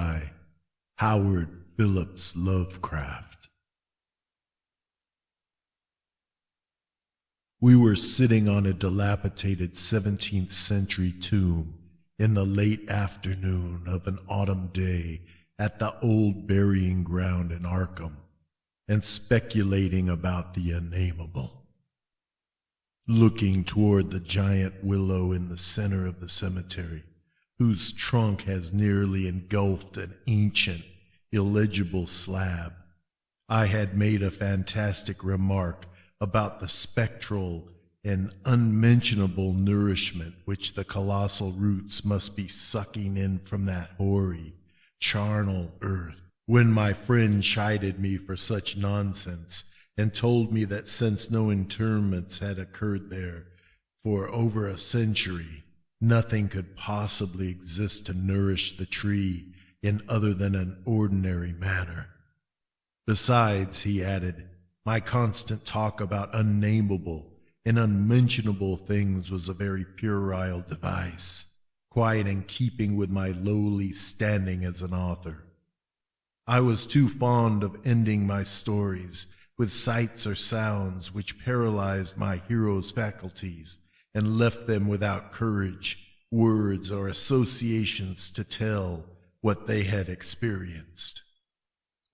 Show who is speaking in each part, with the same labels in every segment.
Speaker 1: by Howard Phillips Lovecraft. We were sitting on a dilapidated 17th century tomb in the late afternoon of an autumn day at the old burying ground in Arkham, and speculating about the Unnamable. Looking toward the giant willow in the center of the cemetery, whose trunk has nearly engulfed an ancient, illegible slab, I had made a fantastic remark about the spectral and unmentionable nourishment which the colossal roots must be sucking in from that hoary, charnel earth, when my friend chided me for such nonsense and told me that since no interments had occurred there for over a century, nothing could possibly exist to nourish the tree in other than an ordinary manner. Besides, he added, my constant talk about unnamable and unmentionable things was a very puerile device, quite in keeping with my lowly standing as an author. I was too fond of ending my stories with sights or sounds which paralyzed my hero's faculties and left them without courage, words, or associations to tell what they had experienced.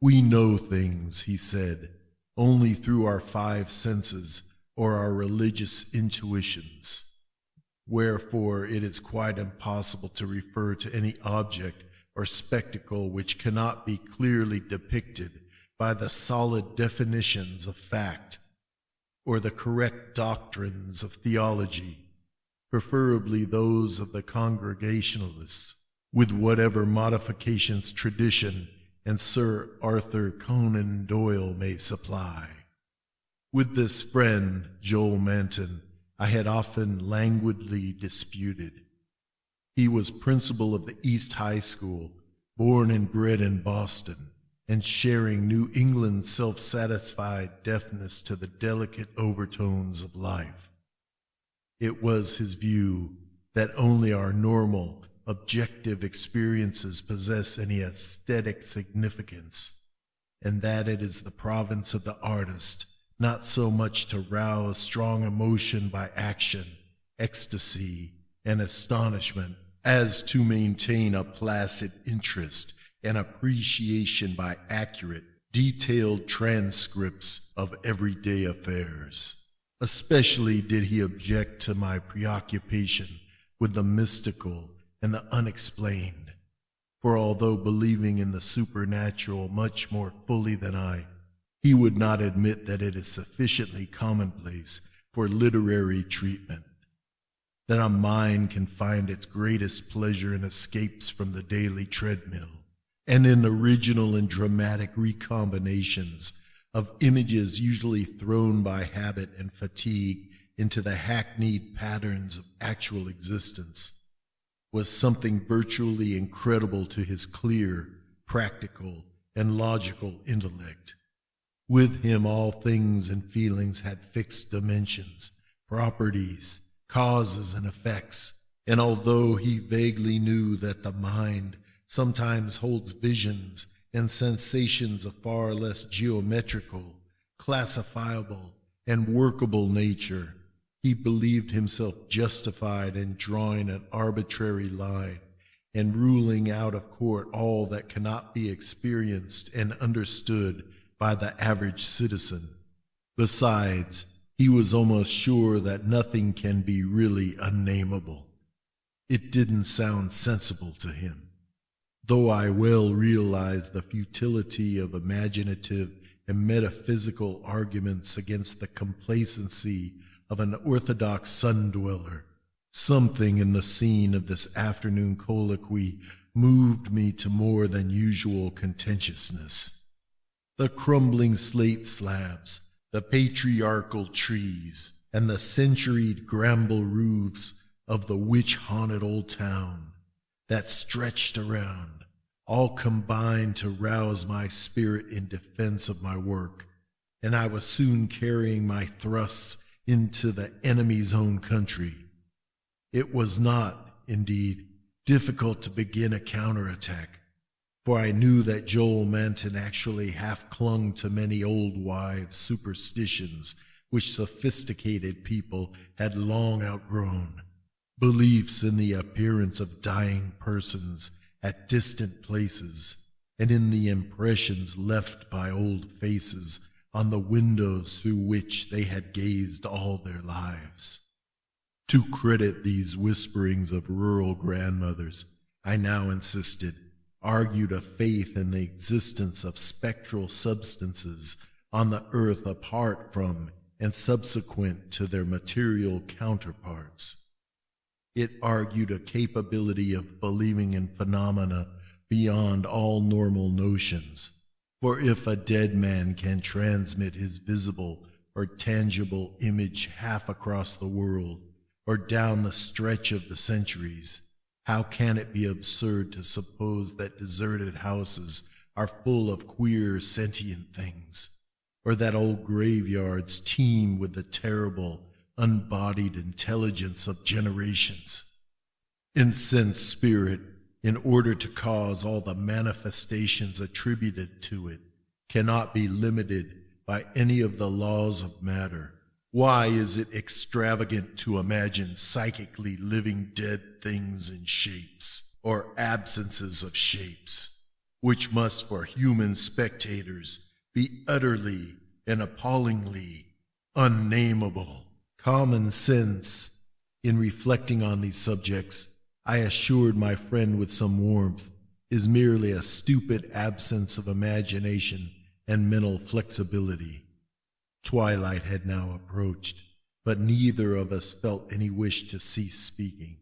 Speaker 1: We know things, he said, only through our five senses or our religious intuitions. Wherefore it is quite impossible to refer to any object or spectacle which cannot be clearly depicted by the solid definitions of fact or the correct doctrines of theology, preferably those of the Congregationalists, with whatever modifications tradition and Sir Arthur Conan Doyle may supply. With this friend, Joel Manton, I had often languidly disputed. He was principal of the East High School, born and bred in Boston, and sharing New England's self-satisfied deafness to the delicate overtones of life. It was his view that only our normal, objective experiences possess any aesthetic significance, and that it is the province of the artist not so much to rouse strong emotion by action, ecstasy, and astonishment, as to maintain a placid interest and appreciation by accurate, detailed transcripts of everyday affairs. Especially did he object to my preoccupation with the mystical and the unexplained, for although believing in the supernatural much more fully than I, he would not admit that it is sufficiently commonplace for literary treatment, that a mind can find its greatest pleasure in escapes from the daily treadmill, and in original and dramatic recombinations of images usually thrown by habit and fatigue into the hackneyed patterns of actual existence, was something virtually incredible to his clear, practical, and logical intellect. With him all things and feelings had fixed dimensions, properties, causes, and effects, and although he vaguely knew that the mind sometimes holds visions and sensations of far less geometrical, classifiable, and workable nature, he believed himself justified in drawing an arbitrary line and ruling out of court all that cannot be experienced and understood by the average citizen. Besides, he was almost sure that nothing can be really unnamable. It didn't sound sensible to him, though I well realized the futility of imaginative and metaphysical arguments against the complacency of an orthodox sun-dweller. Something in the scene of this afternoon colloquy moved me to more than usual contentiousness. The crumbling slate slabs, the patriarchal trees, and the centuried bramble roofs of the witch-haunted old town that stretched around, all combined to rouse my spirit in defense of my work, and I was soon carrying my thrusts into the enemy's own country. It was not, indeed, difficult to begin a counterattack, for I knew that Joel Manton actually half clung to many old wives' superstitions which sophisticated people had long outgrown. Beliefs in the appearance of dying persons at distant places, and in the impressions left by old faces on the windows through which they had gazed all their lives. To credit these whisperings of rural grandmothers, I now insisted, argued a faith in the existence of spectral substances on the earth apart from and subsequent to their material counterparts. It argued a capability of believing in phenomena beyond all normal notions, for if a dead man can transmit his visible or tangible image half across the world or down the stretch of the centuries, how can it be absurd to suppose that deserted houses are full of queer sentient things, or that old graveyards teem with the terrible, unbodied intelligence of generations? Incensed spirit, in order to cause all the manifestations attributed to it, cannot be limited by any of the laws of matter. Why is it extravagant to imagine psychically living dead things in shapes, or absences of shapes, which must for human spectators be utterly and appallingly unnamable? Common sense, in reflecting on these subjects, I assured my friend with some warmth, is merely a stupid absence of imagination and mental flexibility. Twilight had now approached, but neither of us felt any wish to cease speaking.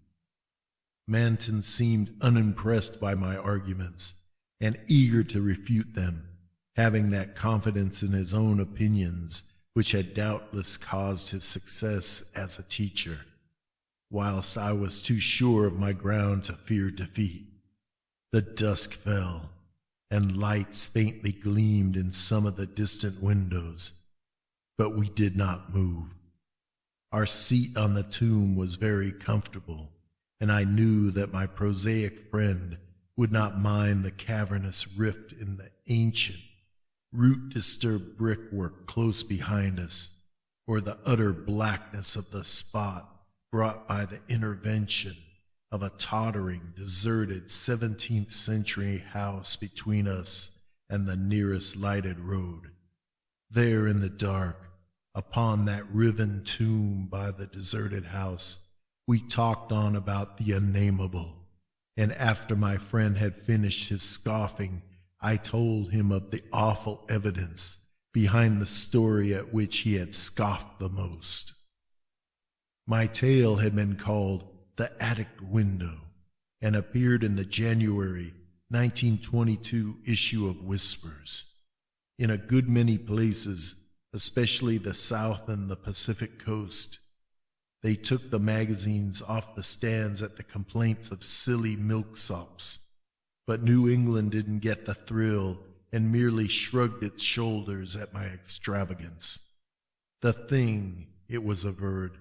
Speaker 1: Manton seemed unimpressed by my arguments and eager to refute them, having that confidence in his own opinions which had doubtless caused his success as a teacher, whilst I was too sure of my ground to fear defeat. The dusk fell, and lights faintly gleamed in some of the distant windows, but we did not move. Our seat on the tomb was very comfortable, and I knew that my prosaic friend would not mind the cavernous rift in the ancient, root-disturbed brickwork close behind us, or the utter blackness of the spot brought by the intervention of a tottering, deserted 17th century house between us and the nearest lighted road. There in the dark, upon that riven tomb by the deserted house, we talked on about the Unnamable, and after my friend had finished his scoffing, I told him of the awful evidence behind the story at which he had scoffed the most. My tale had been called The Attic Window and appeared in the January 1922 issue of Whispers. In a good many places, especially the South and the Pacific Coast, they took the magazines off the stands at the complaints of silly milksops. But New England didn't get the thrill and merely shrugged its shoulders at my extravagance. The thing, it was averred,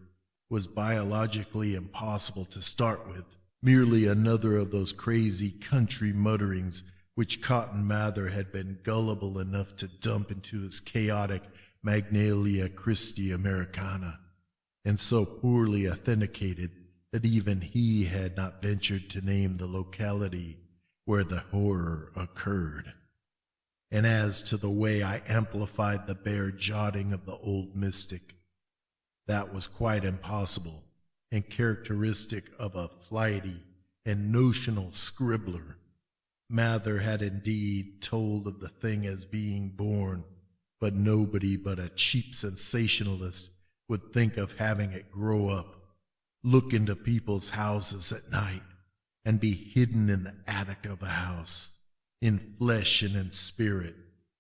Speaker 1: was biologically impossible to start with, merely another of those crazy country mutterings which Cotton Mather had been gullible enough to dump into his chaotic Magnalia Christi Americana, and so poorly authenticated that even he had not ventured to name the locality where the horror occurred. And as to the way I amplified the bare jotting of the old mystic, that was quite impossible and characteristic of a flighty and notional scribbler. Mather had indeed told of the thing as being born, but nobody but a cheap sensationalist would think of having it grow up, look into people's houses at night, and be hidden in the attic of a house, in flesh and in spirit,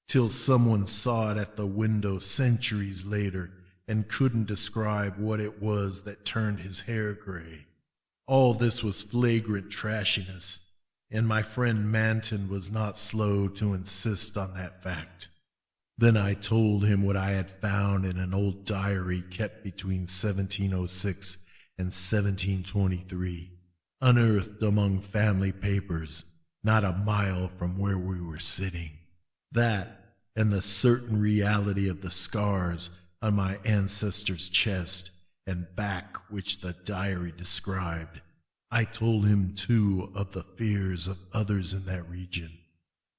Speaker 1: till someone saw it at the window centuries later and couldn't describe what it was that turned his hair gray. All this was flagrant trashiness, and my friend Manton was not slow to insist on that fact. Then I told him what I had found in an old diary kept between 1706 and 1723, unearthed among family papers, not a mile from where we were sitting. That, and the certain reality of the scars on my ancestor's chest and back which the diary described. I told him, too, of the fears of others in that region,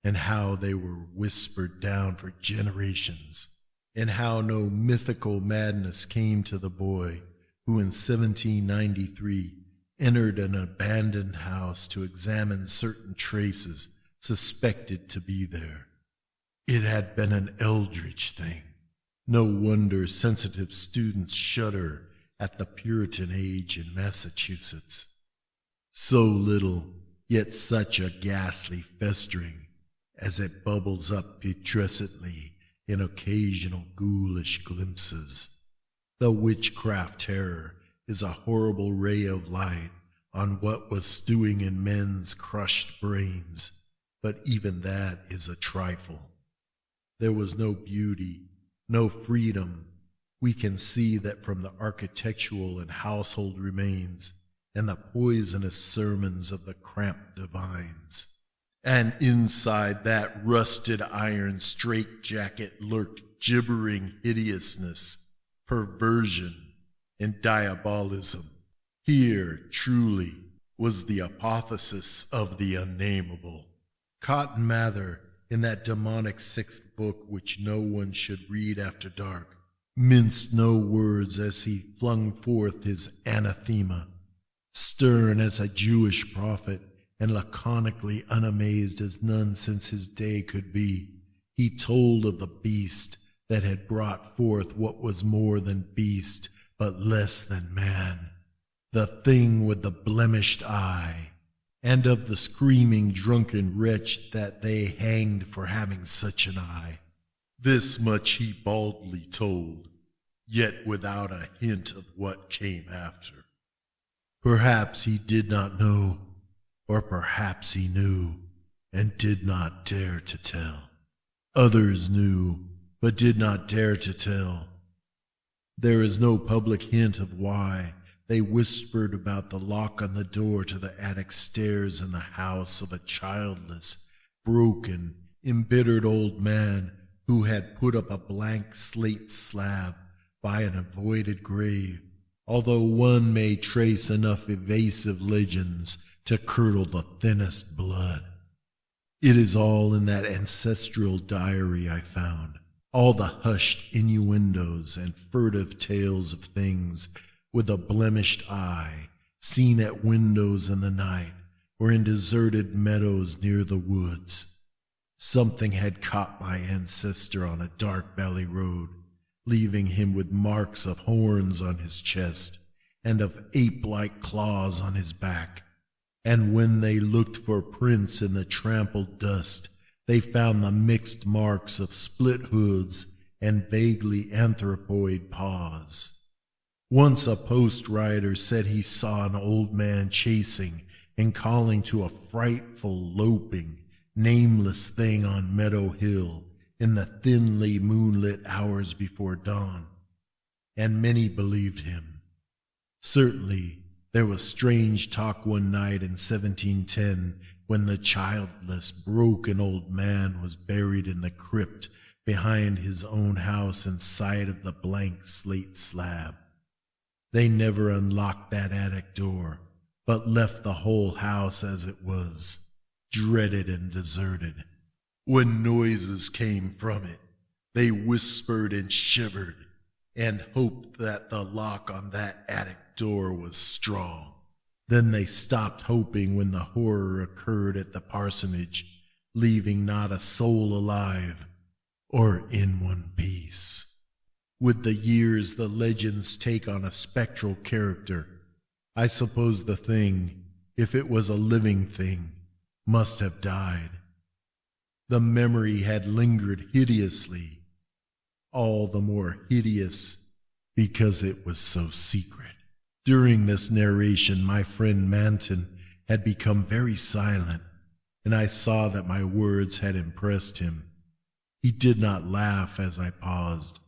Speaker 1: and how they were whispered down for generations, and how no mythical madness came to the boy who in 1793 entered an abandoned house to examine certain traces suspected to be there. It had been an eldritch thing. No wonder sensitive students shudder at the Puritan age in Massachusetts. So little, yet such a ghastly festering as it bubbles up putrescently in occasional ghoulish glimpses. The witchcraft terror is a horrible ray of light on what was stewing in men's crushed brains, but even that is a trifle. There was no beauty, no freedom. We can see that from the architectural and household remains and the poisonous sermons of the cramped divines. And inside that rusted iron straitjacket lurked gibbering hideousness, perversion, and diabolism. Here, truly, was the apotheosis of the Unnamable. Cotton Mather, in that demonic sixth book which no one should read after dark, minced no words as he flung forth his anathema. Stern as a Jewish prophet, and laconically unamazed as none since his day could be, he told of the beast that had brought forth what was more than beast, but less than man, the thing with the blemished eye, and of the screaming drunken wretch that they hanged for having such an eye. This much he baldly told, yet without a hint of what came after. Perhaps he did not know, or perhaps he knew, and did not dare to tell. Others knew, but did not dare to tell. There is no public hint of why they whispered about the lock on the door to the attic stairs in the house of a childless, broken, embittered old man who had put up a blank slate slab by an avoided grave, although one may trace enough evasive legends to curdle the thinnest blood. It is all in that ancestral diary I found, all the hushed innuendos and furtive tales of things with a blemished eye, seen at windows in the night or in deserted meadows near the woods. Something had caught my ancestor on a dark valley road, leaving him with marks of horns on his chest and of ape-like claws on his back. And when they looked for prints in the trampled dust, they found the mixed marks of split hooves and vaguely anthropoid paws. Once a post rider said he saw an old man chasing and calling to a frightful, loping, nameless thing on Meadow Hill in the thinly moonlit hours before dawn, and many believed him. Certainly, there was strange talk one night in 1710 when the childless, broken old man was buried in the crypt behind his own house in sight of the blank slate slab. They never unlocked that attic door, but left the whole house as it was, dreaded and deserted. When noises came from it, they whispered and shivered, and hoped that the lock on that attic door was strong. Then they stopped hoping when the horror occurred at the parsonage, leaving not a soul alive or in one piece. With the years, the legends take on a spectral character. I suppose the thing, if it was a living thing, must have died. The memory had lingered hideously, all the more hideous because it was so secret. During this narration, my friend Manton had become very silent, and I saw that my words had impressed him. He did not laugh as I paused,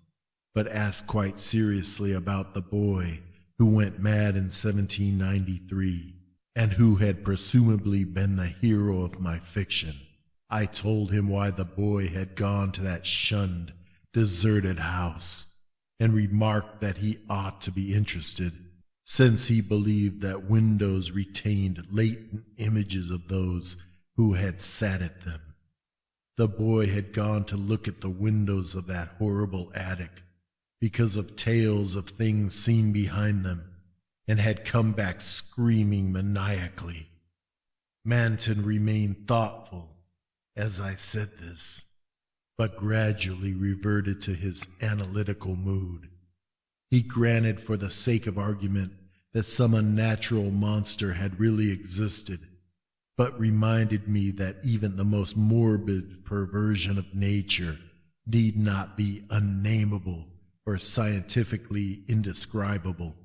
Speaker 1: but asked quite seriously about the boy who went mad in 1793. and who had presumably been the hero of my fiction. I told him why the boy had gone to that shunned, deserted house, and remarked that he ought to be interested, since he believed that windows retained latent images of those who had sat at them. The boy had gone to look at the windows of that horrible attic because of tales of things seen behind them, and had come back screaming maniacally. Manton remained thoughtful as I said this, but gradually reverted to his analytical mood. He granted, for the sake of argument, that some unnatural monster had really existed, but reminded me that even the most morbid perversion of nature need not be unnamable or scientifically indescribable.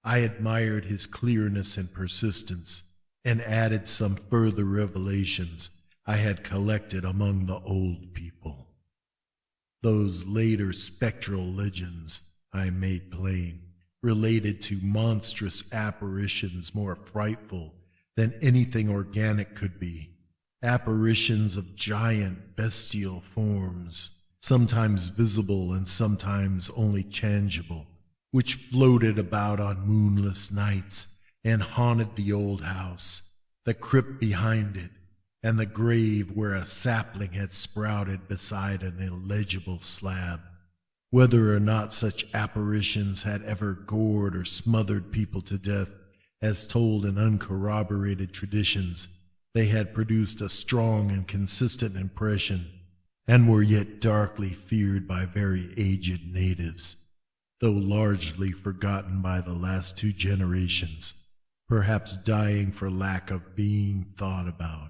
Speaker 1: I admired his clearness and persistence, and added some further revelations I had collected among the old people. Those later spectral legends, I made plain, related to monstrous apparitions more frightful than anything organic could be. Apparitions of giant bestial forms, sometimes visible and sometimes only tangible, which floated about on moonless nights and haunted the old house, the crypt behind it, and the grave where a sapling had sprouted beside an illegible slab. Whether or not such apparitions had ever gored or smothered people to death, as told in uncorroborated traditions, they had produced a strong and consistent impression, and were yet darkly feared by very aged natives, though largely forgotten by the last 2 generations, perhaps dying for lack of being thought about.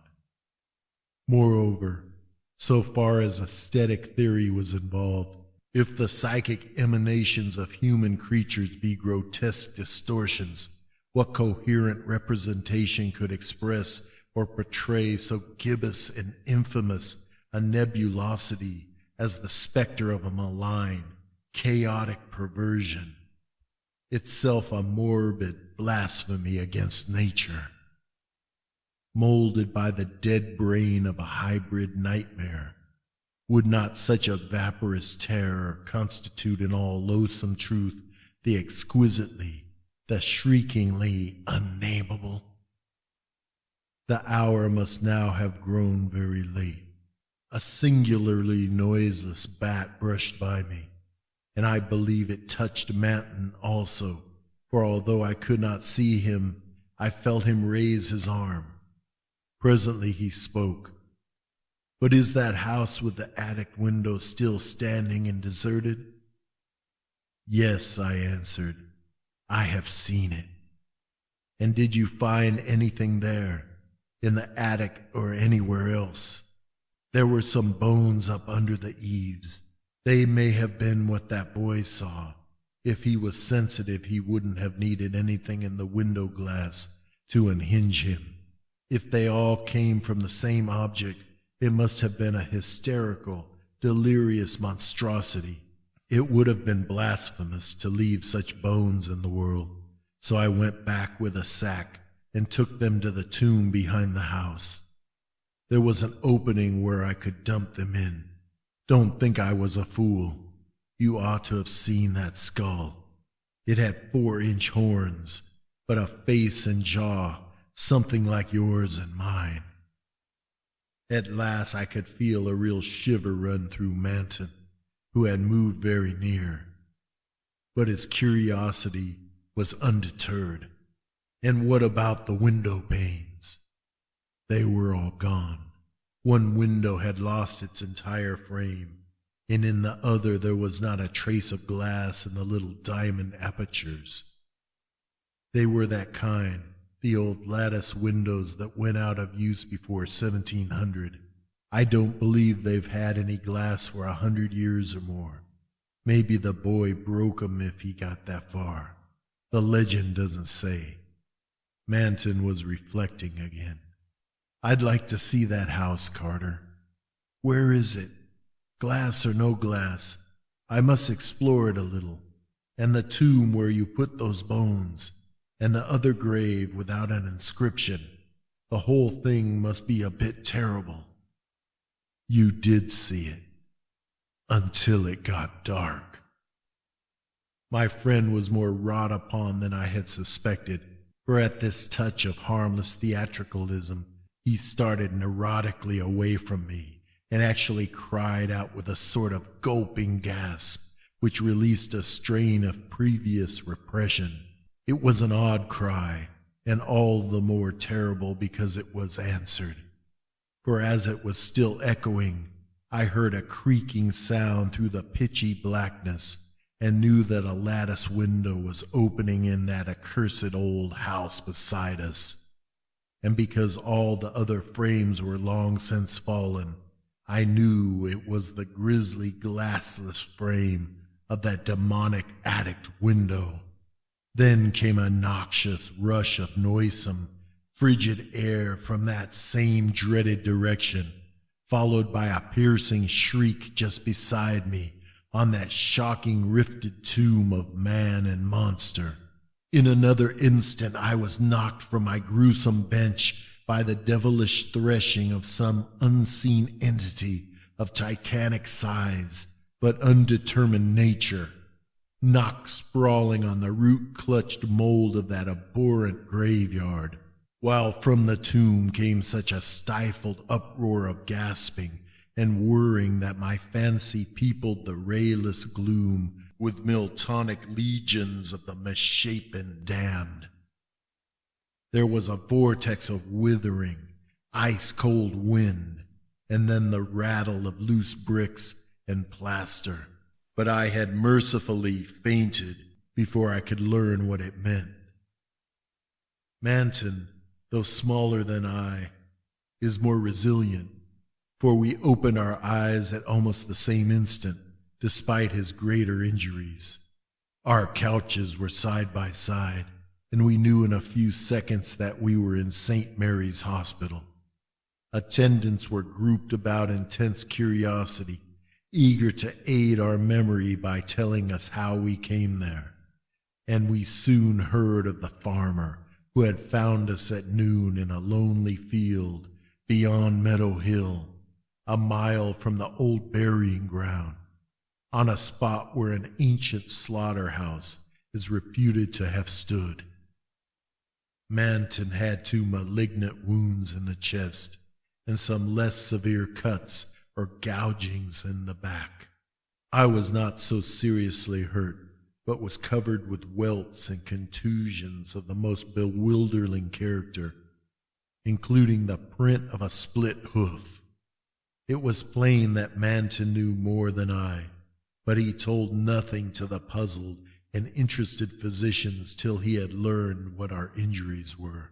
Speaker 1: Moreover, so far as aesthetic theory was involved, if the psychic emanations of human creatures be grotesque distortions, what coherent representation could express or portray so gibbous and infamous a nebulosity as the specter of a malign, chaotic perversion, itself a morbid blasphemy against nature, molded by the dead brain of a hybrid nightmare? Would not such a vaporous terror constitute in all loathsome truth the exquisitely, the shriekingly unnamable? The hour must now have grown very late. A singularly noiseless bat brushed by me, and I believe it touched Manton also, for although I could not see him, I felt him raise his arm. Presently he spoke. "But is that house with the attic window still standing and deserted?" "Yes," I answered. "I have seen it." "And did you find anything there, in the attic or anywhere else?" "There were some bones up under the eaves. They may have been what that boy saw. If he was sensitive, he wouldn't have needed anything in the window glass to unhinge him. If they all came from the same object, it must have been a hysterical, delirious monstrosity. It would have been blasphemous to leave such bones in the world, so I went back with a sack and took them to the tomb behind the house. There was an opening where I could dump them in. Don't think I was a fool. You ought to have seen that skull. It had 4-inch horns, but a face and jaw something like yours and mine. At last I could feel a real shiver run through Manton, who had moved very near. But his curiosity was undeterred. "And what about the window panes?" "They were all gone. One window had lost its entire frame, and in the other there was not a trace of glass in the little diamond apertures. They were that kind, the old lattice windows that went out of use before 1700. I don't believe they've had any glass for 100 years or more. Maybe the boy broke 'em if he got that far. The legend doesn't say." Manton was reflecting again. "I'd like to see that house, Carter. Where is it? Glass or no glass? I must explore it a little. And the tomb where you put those bones, and the other grave without an inscription. The whole thing must be a bit terrible. You did see it, until it got dark. My friend was more wrought upon than I had suspected, for at this touch of harmless theatricalism, he started neurotically away from me and actually cried out with a sort of gulping gasp, which released a strain of previous repression. It was an odd cry, and all the more terrible because it was answered. For as it was still echoing, I heard a creaking sound through the pitchy blackness and knew that a lattice window was opening in that accursed old house beside us. And because all the other frames were long since fallen, I knew it was the grisly glassless frame of that demonic attic window. Then came a noxious rush of noisome, frigid air from that same dreaded direction, followed by a piercing shriek just beside me on that shocking rifted tomb of man and monster. In another instant I was knocked from my gruesome bench by the devilish threshing of some unseen entity of titanic size but undetermined nature, knocked sprawling on the root-clutched mold of that abhorrent graveyard, while from the tomb came such a stifled uproar of gasping and whirring that my fancy peopled the rayless gloom with Miltonic legions of the misshapen damned. There was a vortex of withering, ice-cold wind, and then the rattle of loose bricks and plaster. But I had mercifully fainted before I could learn what it meant. Manton, though smaller than I, is more resilient, for we opened our eyes at almost the same instant, despite his greater injuries. Our couches were side by side, and we knew in a few seconds that we were in St. Mary's Hospital. Attendants were grouped about in tense curiosity, eager to aid our memory by telling us how we came there. And we soon heard of the farmer who had found us at noon in a lonely field beyond Meadow Hill, a mile from the old burying ground, on a spot where an ancient slaughterhouse is reputed to have stood. Manton had 2 malignant wounds in the chest and some less severe cuts or gougings in the back. I was not so seriously hurt, but was covered with welts and contusions of the most bewildering character, including the print of a split hoof. It was plain that Manton knew more than I, but he told nothing to the puzzled and interested physicians till he had learned what our injuries were.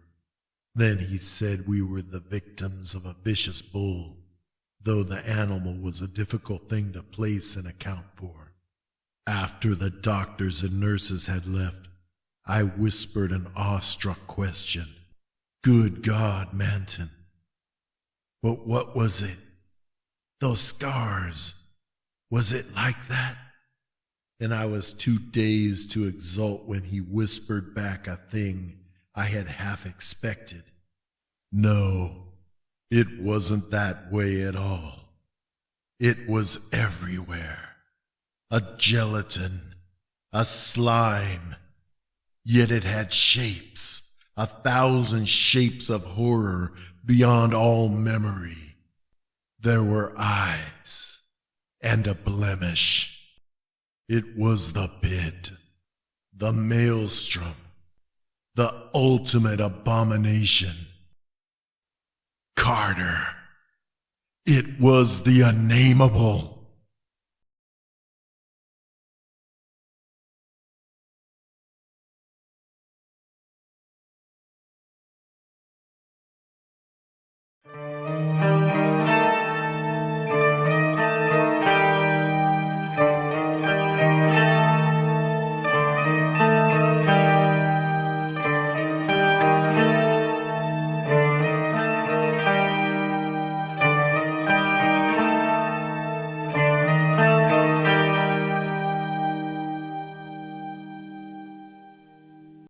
Speaker 1: Then he said we were the victims of a vicious bull, though the animal was a difficult thing to place and account for. After the doctors and nurses had left, I whispered an awestruck question. Good God, Manton! But what was it? Those scars, was it like that? And I was too dazed to exult when he whispered back a thing I had half expected. No, it wasn't that way at all. It was everywhere. A gelatin, a slime, yet it had shapes, 1,000 shapes of horror beyond all memory. There were eyes and a blemish. It was the pit, the maelstrom, the ultimate abomination. Carter, it was the Unnamable.